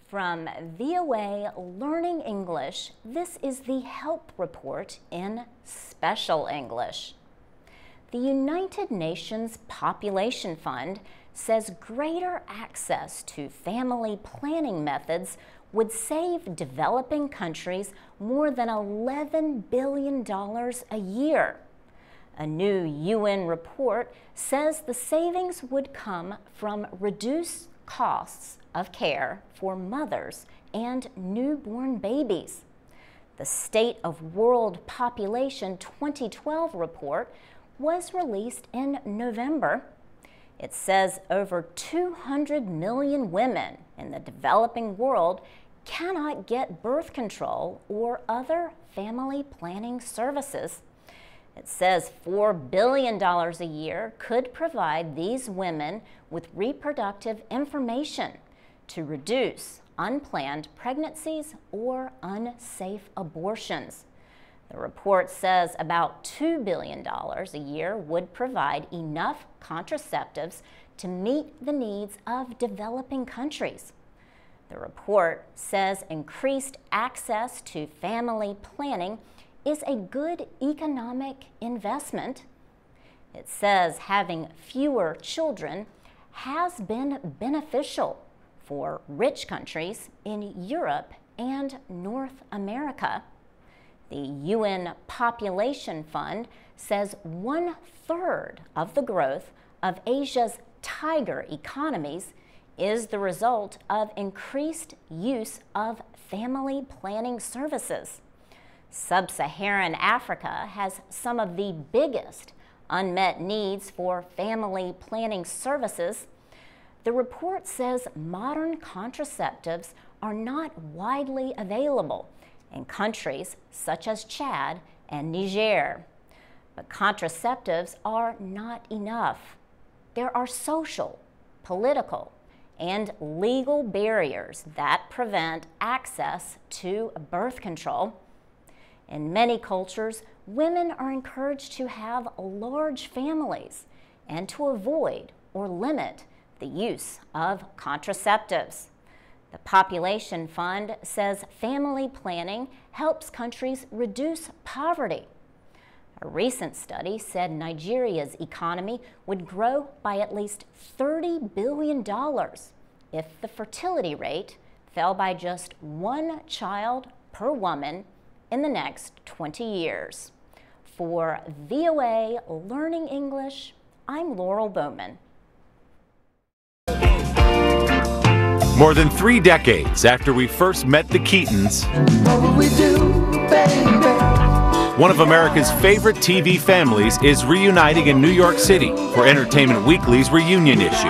From VOA Learning English, this is the Help Report in Special English. The United Nations Population Fund says greater access to family planning methods would save developing countries more than $11 billion a year. A new UN report says the savings would come from reduced costs of care for mothers and newborn babies. The State of World Population 2012 report was released in November. It says over 200 million women in the developing world cannot get birth control or other family planning services. It says $4 billion a year could provide these women with reproductive information to reduce unplanned pregnancies or unsafe abortions. The report says about $2 billion a year would provide enough contraceptives to meet the needs of developing countries. The report says increased access to family planning is a good economic investment. It says having fewer children has been beneficial for rich countries in Europe and North America. The UN Population Fund says 1/3 of the growth of Asia's tiger economies is the result of increased use of family planning services. Sub-Saharan Africa has some of the biggest unmet needs for family planning services. The report says modern contraceptives are not widely available in countries such as Chad and Niger. But contraceptives are not enough. There are social, political, and legal barriers that prevent access to birth control. In many cultures, women are encouraged to have large families and to avoid or limit the use of contraceptives. The Population Fund says family planning helps countries reduce poverty. A recent study said Nigeria's economy would grow by at least $30 billion if the fertility rate fell by just 1 child per woman in the next 20 years. For VOA Learning English, I'm Laurel Bowman. More than 3 decades after we first met the Keatons, What will we do, baby? one of America's favorite TV families is reuniting in New York City for Entertainment Weekly's reunion issue.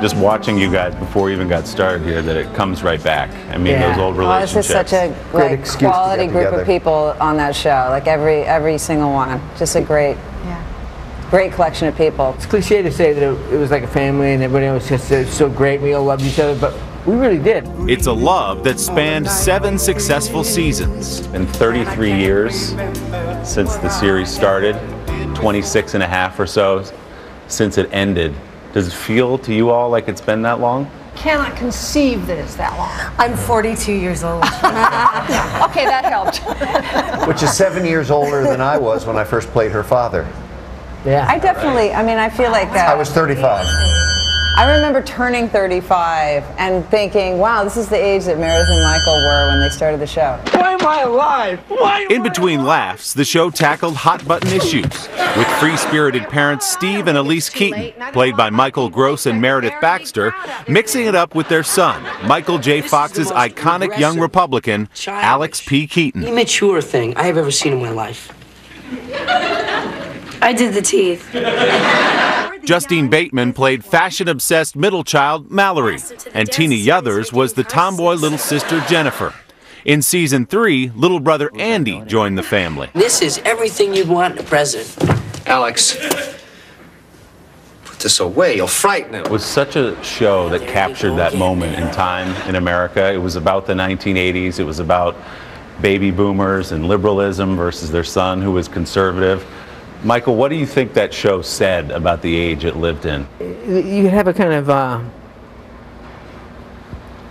Just watching you guys before we even got started here, that it comes right back. I mean, those old relationships. This is such a quality group of people on that show. Like every single one. Just a great collection of people. It's cliche to say that it was like a family and everybody was just so great, we all loved each other, but we really did. It's a love that spanned 7 successful seasons. It's been 33 years since the series started, 26 and a half or so since it ended. Does it feel to you all like it's been that long? Cannot conceive that it's that long. I'm 42 years old. Okay, that helped. Which is 7 years older than I was when I first played her father. Yeah. I definitely, I mean, I feel like I was 35. I remember turning 35 and thinking, wow, this is the age that Meredith and Michael were when they started the show. Why am I alive? In between laughs, the show tackled hot-button issues with free-spirited parents Steve and Elise Keaton, played by Michael Gross and Meredith Baxter, mixing it up with their son, Michael J. Fox's iconic young Republican, Alex P. Keaton. Immature thing I have ever seen in my life. I did the teeth. Justine Bateman played fashion-obsessed middle child Mallory, and Tina Yothers was the tomboy little sister Jennifer. In season 3, little brother Andy joined the family. This is everything you'd want in a president. Alex, put this away, you'll frighten him. It was such a show that captured that moment in time in America. It was about the 1980s. It was about baby boomers and liberalism versus their son, who was conservative. Michael, what do you think that show said about the age it lived in? You have a kind of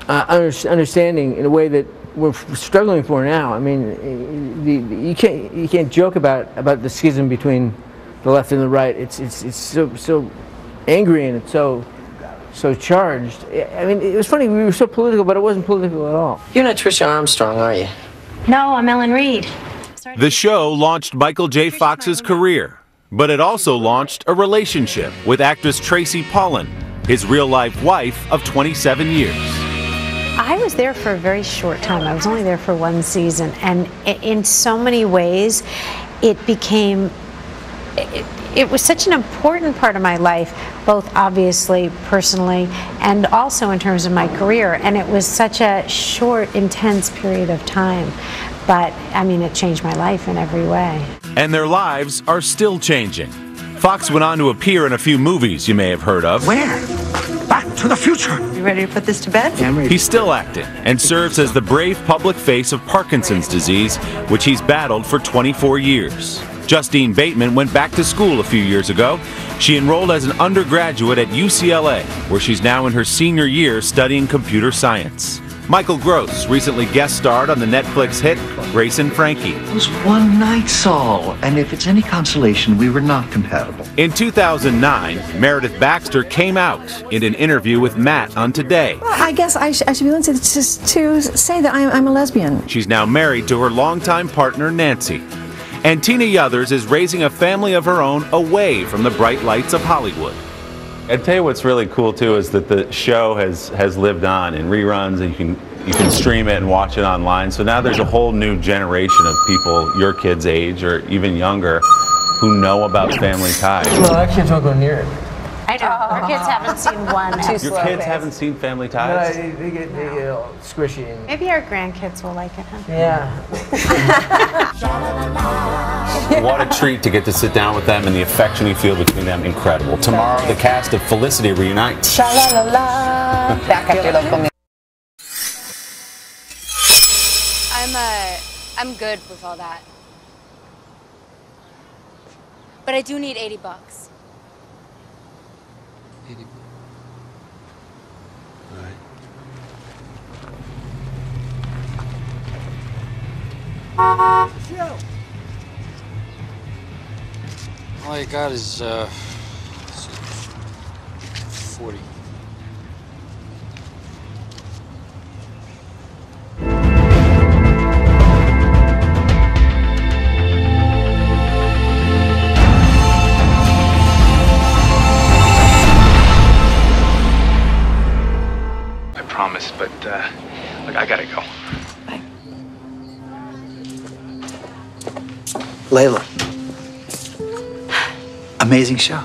understanding in a way that we're struggling for now. I mean, you can't joke about the schism between the left and the right. It's so angry and it's so charged. I mean, it was funny. We were so political, but it wasn't political at all. You're not Trisha Armstrong, are you? No, I'm Ellen Reed. The show launched Michael J. Fox's career, but it also launched a relationship with actress Tracy Pollan, his real-life wife of 27 years. I was there for a very short time. I was only there for one season, and in so many ways, it became, it was such an important part of my life, both obviously personally and also in terms of my career, and it was such a short, intense period of time. But, I mean, it changed my life in every way. And their lives are still changing. Fox went on to appear in a few movies you may have heard of. Where? Back to the Future. You ready to put this to bed? Yeah, I'm ready. He's still acting and serves as the brave public face of Parkinson's disease, which he's battled for 24 years. Justine Bateman went back to school a few years ago. She enrolled as an undergraduate at UCLA, where she's now in her senior year studying computer science. Michael Gross recently guest starred on the Netflix hit Grace and Frankie. It was one night, Saul, and if it's any consolation, we were not compatible. In 2009, Meredith Baxter came out in an interview with Matt on Today. Well, I guess I should be willing to say that I'm a lesbian. She's now married to her longtime partner, Nancy. And Tina Yothers is raising a family of her own away from the bright lights of Hollywood. I'd tell you what's really cool too is that the show has lived on in reruns, and you can stream it and watch it online. So now there's a whole new generation of people your kids' age or even younger who know about Family Ties. Well, our kids won't go near it. I don't. Our kids haven't seen one. Your kids haven't seen Family Ties? No, they get all squishy. And Maybe our grandkids will like it, huh? yeah. What a treat to get to sit down with them, and the affection you feel between them, incredible. Tomorrow, the cast of Felicity reunites. Sha-la-la-la. Back at your local music. I'm good with all that. But I do need $80. 80. All right. All you got is 40. Promise, but look, I gotta go. Bye. Layla. Amazing show.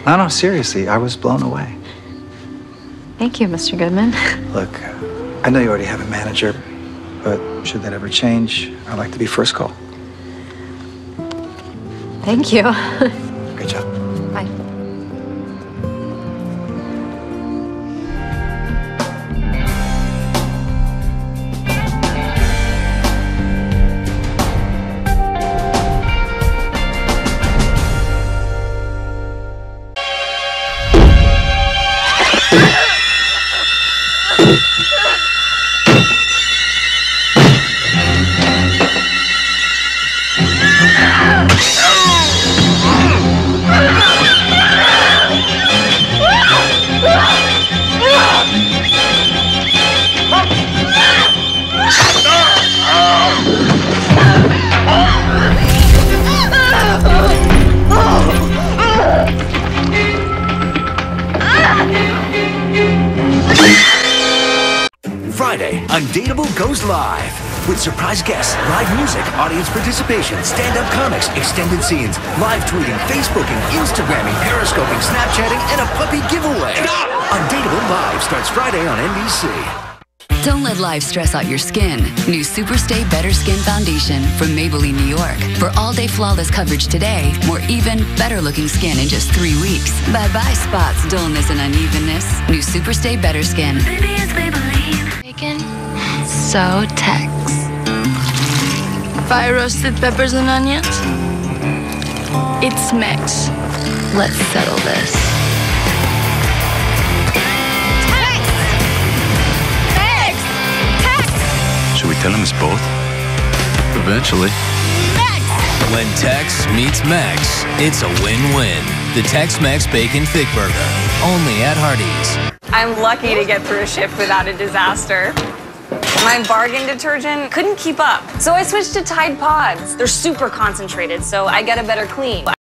No, seriously, I was blown away. Thank you, Mr. Goodman. Look, I know you already have a manager, but should that ever change, I'd like to be first call. Thank you. Great job. Bye. Friday, Undateable goes live with surprise guests, live music, audience participation, stand-up comics, extended scenes, live tweeting, Facebooking, Instagramming, Periscoping, Snapchatting, and a puppy giveaway. Undateable Live starts Friday on NBC. Don't let life stress out your skin. New Superstay Better Skin Foundation from Maybelline, New York. For all-day flawless coverage today, more even, better-looking skin in just 3 weeks. Bye-bye spots, dullness, and unevenness. New Superstay Better Skin. Baby, it's Maybelline. Bacon. So Tex. Fire roasted peppers and onions. It's Mex. Let's settle this. tell him it's both? Eventually. When Tex meets Mex, it's a win-win. The Tex-Mex Bacon Thick Burger, only at Hardee's. I'm lucky to get through a shift without a disaster. My bargain detergent couldn't keep up, so I switched to Tide Pods. They're super concentrated, so I get a better clean.